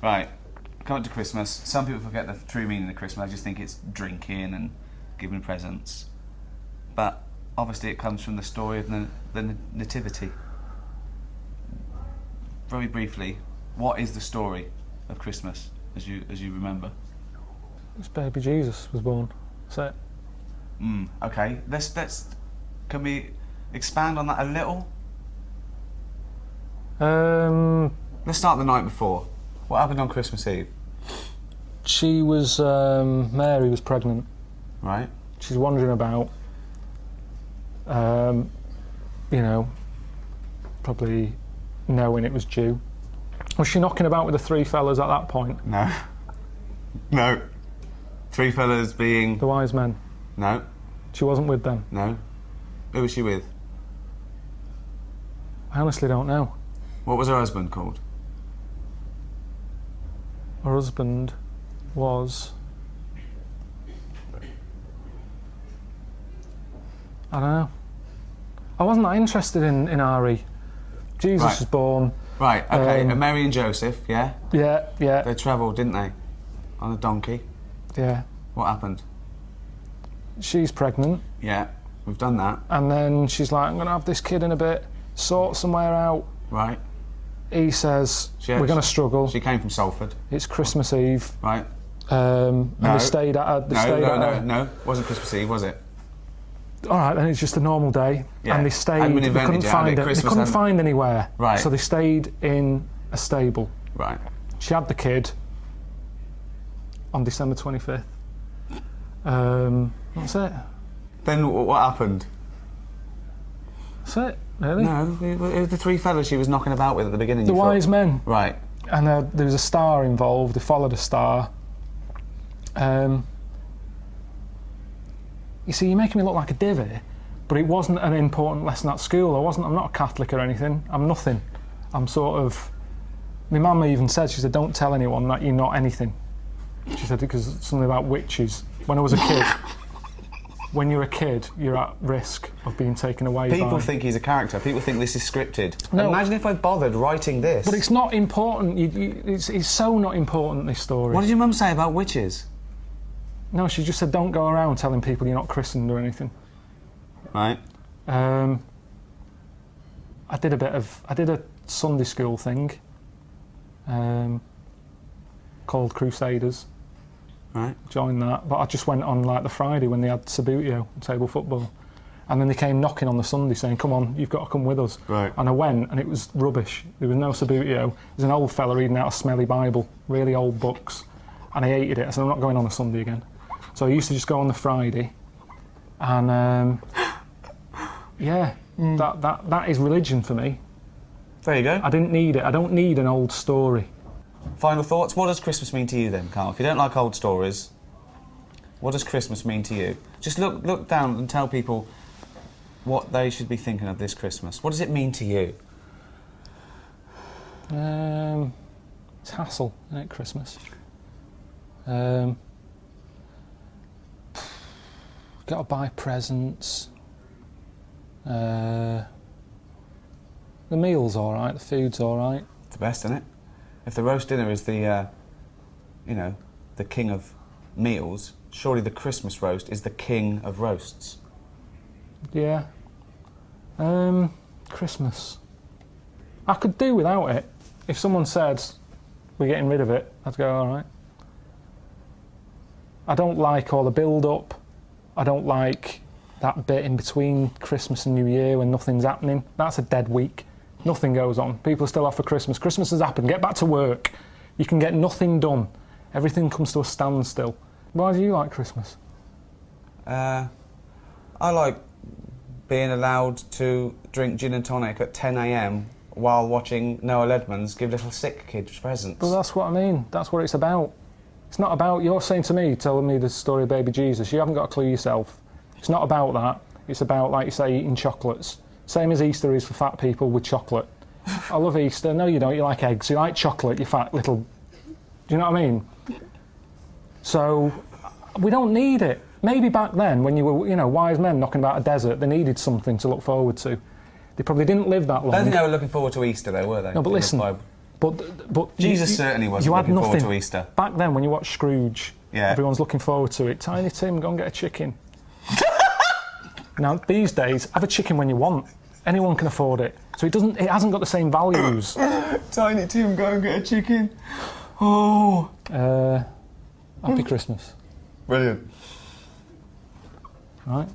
Right. Come up to Christmas. Some people forget the true meaning of Christmas. I just think it's drinking and giving presents. But obviously it comes from the story of the Nativity. Very briefly, what is the story of Christmas as you remember? It's baby Jesus was born. That's it. Okay. Let's. Can we expand on that a little? Let's start the night before. What happened on Christmas Eve? She was Mary was pregnant. Right. She's wandering about. You know, probably knowing it was due. Was she knocking about with the three fellas at that point? No. No. Three fellas being... The wise men? No. She wasn't with them? No. Who was she with? I honestly don't know. What was her husband called? Her husband was... I don't know. I wasn't that interested in Ari. Jesus was born. Right, okay. And Mary and Joseph, yeah? Yeah, yeah. They travelled, didn't they? On a donkey. Yeah. What happened? She's pregnant. Yeah, we've done that. And then she's like, I'm going to have this kid in a bit, sort somewhere out. Right. He says, we're going to struggle. She came from Salford. It's Christmas Eve. Right. And they stayed at... No. It wasn't Christmas Eve, was it? All right, then it's just a normal day. Yeah. And they stayed... They couldn't find anywhere. Right. So they stayed in a stable. Right. She had the kid on December 25th. That's it. Then what happened? That's it, really. No, it was the three fellas she was knocking about with at the beginning. The wise men. Right. And there was a star involved. They followed a star. You see, you're making me look like a divvy, but it wasn't an important lesson at school. I'm not a Catholic or anything. I'm nothing. I'm sort of... My mum even said, she said, don't tell anyone that you're not anything. She said, because something about witches. When I was a kid, when you're a kid, you're at risk of being taken away. People think he's a character. People think this is scripted. No. Imagine if I bothered writing this. But it's not important. It's so not important, this story. What did your mum say about witches? No, she just said don't go around telling people you're not christened or anything. Right. I did a Sunday school thing called Crusaders. Right. Joined that, but I just went on like the Friday when they had Sabutio, table football, and then they came knocking on the Sunday saying, "Come on, you've got to come with us." Right. And I went, and it was rubbish. There was no Sabutio. There's an old fella reading out a smelly Bible, really old books, and I hated it. I said, "I'm not going on a Sunday again." So I used to just go on the Friday, and that is religion for me. There you go. I didn't need it. I don't need an old story. Final thoughts? What does Christmas mean to you then, Karl? If you don't like old stories, what does Christmas mean to you? Just look down and tell people what they should be thinking of this Christmas. What does it mean to you? It's hassle, isn't it, Christmas? Got to buy presents. The meal's all right. The food's all right. It's the best, isn't it? If the roast dinner is the, the king of meals, surely the Christmas roast is the king of roasts. Yeah. Christmas. I could do without it. If someone said, we're getting rid of it, I'd go, all right. I don't like all the build-up. I don't like that bit in between Christmas and New Year when nothing's happening. That's a dead week. Nothing goes on. People are still off for Christmas. Christmas has happened. Get back to work. You can get nothing done. Everything comes to a standstill. Why do you like Christmas? I like being allowed to drink gin and tonic at 10 a.m. while watching Noah Ledman's give little sick kids presents. Well, that's what I mean. That's what it's about. It's not about... You're saying to me, telling me the story of baby Jesus. You haven't got a clue yourself. It's not about that. It's about, like you say, eating chocolates. Same as Easter is for fat people with chocolate. I love Easter. No, you don't. You like eggs. You like chocolate, you fat little... Do you know what I mean? So, we don't need it. Maybe back then, when you were, wise men knocking about a desert, they needed something to look forward to. They probably didn't live that long. I don't think they were looking forward to Easter, though, were they? No, but listen, But Jesus certainly wasn't you had looking forward nothing. to Easter. Back then, when you watch Scrooge, Yeah. everyone's looking forward to it. Tiny Tim, go and get a chicken. Now, these days, have a chicken when you want. Anyone can afford it. So it hasn't got the same values. Tiny Tim, go and get a chicken. Oh. Happy Christmas. Brilliant. Right.